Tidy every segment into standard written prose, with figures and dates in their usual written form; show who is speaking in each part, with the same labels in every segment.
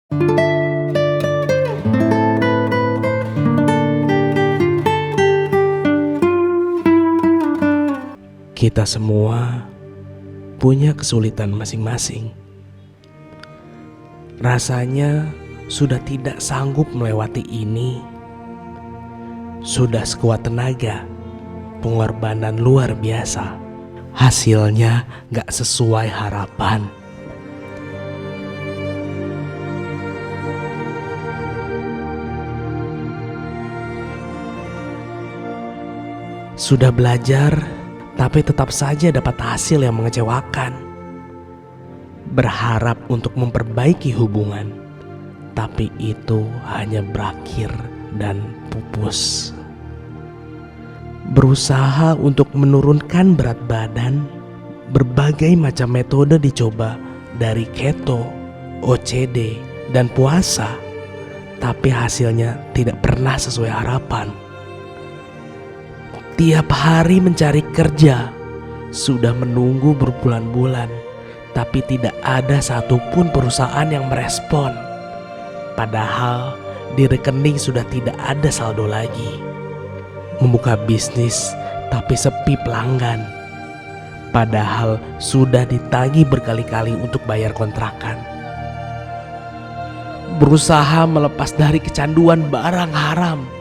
Speaker 1: Kita semua punya kesulitan masing-masing. Rasanya sudah tidak sanggup melewati ini. Sudah sekuat tenaga, pengorbanan luar biasa. Hasilnya gak sesuai harapan. Sudah belajar, tapi tetap saja dapat hasil yang mengecewakan. Berharap untuk memperbaiki hubungan, tapi itu hanya berakhir dan pupus. Berusaha untuk menurunkan berat badan, berbagai macam metode dicoba dari keto, OCD, dan puasa, tapi hasilnya tidak pernah sesuai harapan. Tiap hari mencari kerja, sudah menunggu berbulan-bulan, tapi tidak ada satupun perusahaan yang merespon. Padahal di rekening sudah tidak ada saldo lagi. Membuka bisnis, tapi sepi pelanggan. Padahal sudah ditagih berkali-kali untuk bayar kontrakan. Berusaha melepas dari kecanduan barang haram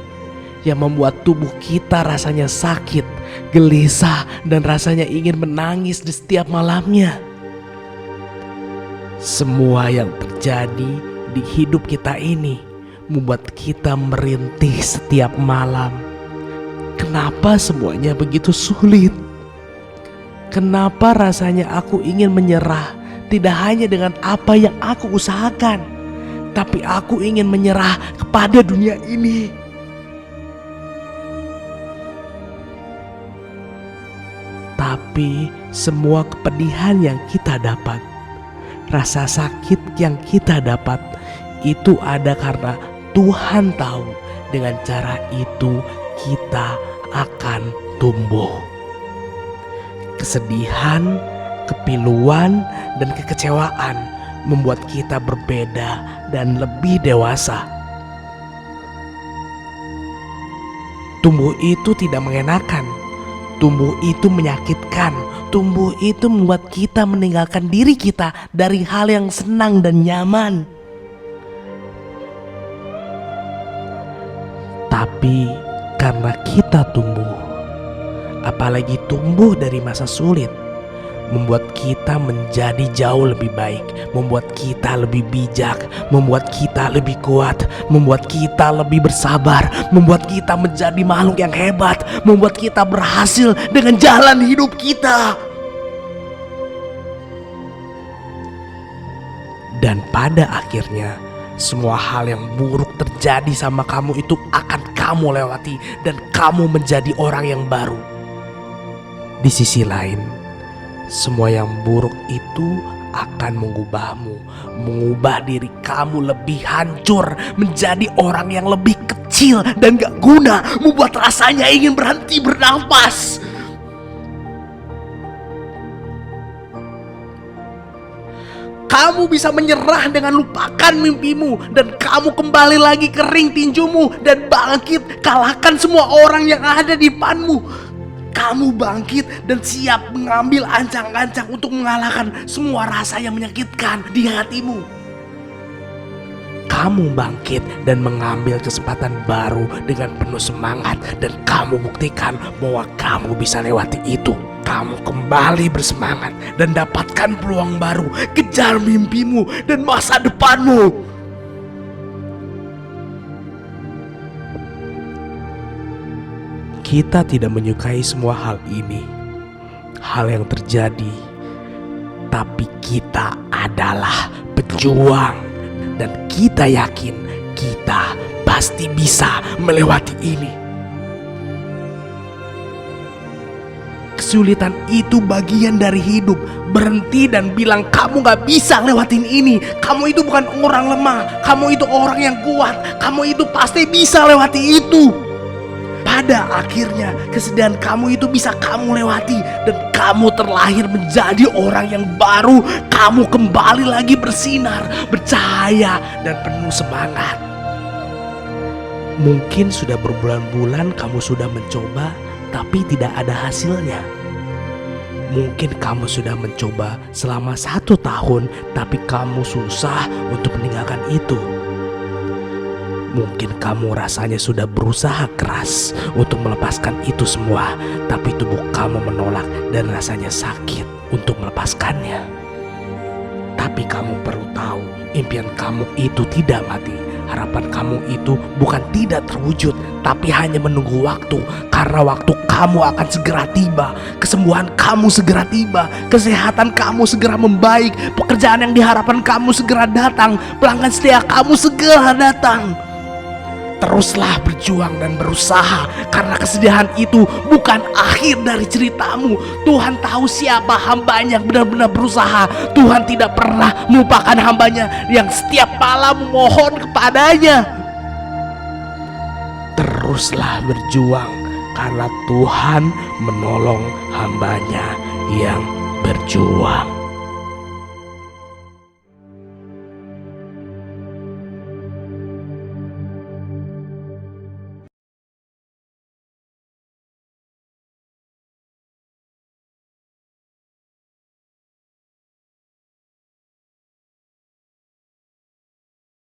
Speaker 1: yang membuat tubuh kita rasanya sakit, gelisah, dan rasanya ingin menangis di setiap malamnya. Semua yang terjadi di hidup kita ini membuat kita merintih setiap malam. Kenapa semuanya begitu sulit? Kenapa rasanya aku ingin menyerah, tidak hanya dengan apa yang aku usahakan, tapi aku ingin menyerah kepada dunia ini. Tapi semua kepedihan yang kita dapat, rasa sakit yang kita dapat, itu ada karena Tuhan tahu dengan cara itu kita akan tumbuh. Kesedihan, kepiluan, dan kekecewaan membuat kita berbeda dan lebih dewasa. Tumbuh itu tidak mengenakan. Tumbuh itu menyakitkan. Tumbuh itu membuat kita meninggalkan diri kita dari hal yang senang dan nyaman. Tapi karena kita tumbuh, apalagi tumbuh dari masa sulit, membuat kita menjadi jauh lebih baik, membuat kita lebih bijak, membuat kita lebih kuat, membuat kita lebih bersabar, membuat kita menjadi makhluk yang hebat, membuat kita berhasil dengan jalan hidup kita. Dan pada akhirnya, semua hal yang buruk terjadi sama kamu itu akan kamu lewati dan kamu menjadi orang yang baru. Di sisi lain, semua yang buruk itu akan mengubahmu, mengubah diri kamu lebih hancur, menjadi orang yang lebih kecil dan gak guna, membuat rasanya ingin berhenti bernafas. Kamu bisa menyerah dengan lupakan mimpimu, dan kamu kembali lagi ke ring tinjumu dan bangkit, kalahkan semua orang yang ada di depanmu. Kamu bangkit dan siap mengambil ancang-ancang untuk mengalahkan semua rasa yang menyakitkan di hatimu. Kamu bangkit dan mengambil kesempatan baru dengan penuh semangat, dan kamu buktikan bahwa kamu bisa lewati itu. Kamu kembali bersemangat dan dapatkan peluang baru, kejar mimpimu dan masa depanmu. Kita tidak menyukai semua hal ini, hal yang terjadi, tapi kita adalah pejuang, dan kita yakin kita pasti bisa melewati ini. Kesulitan itu bagian dari hidup. Berhenti dan bilang kamu gak bisa lewatin ini. Kamu itu bukan orang lemah, kamu itu orang yang kuat. Kamu itu pasti bisa lewati itu. pada akhirnya kesedihan kamu itu bisa kamu lewati dan kamu terlahir menjadi orang yang baru. Kamu kembali lagi bersinar, bercahaya, dan penuh semangat. Mungkin sudah berbulan-bulan kamu sudah mencoba tapi tidak ada hasilnya. Mungkin kamu sudah mencoba selama 1 tahun tapi kamu susah untuk meninggalkan itu. Mungkin kamu rasanya sudah berusaha keras untuk melepaskan itu semua, tapi tubuh kamu menolak dan rasanya sakit untuk melepaskannya. Tapi kamu perlu tahu, impian kamu itu tidak mati. Harapan kamu itu bukan tidak terwujud, tapi hanya menunggu waktu. Karena waktu kamu akan segera tiba, kesembuhan kamu segera tiba, kesehatan kamu segera membaik, pekerjaan yang diharapkan kamu segera datang, pelanggan setia kamu segera datang. Teruslah berjuang dan berusaha, karena kesedihan itu bukan akhir dari ceritamu. Tuhan tahu siapa hambanya yang benar-benar berusaha. Tuhan tidak pernah melupakan hambanya yang setiap malam memohon kepadanya. Teruslah berjuang, karena Tuhan menolong hambanya yang berjuang.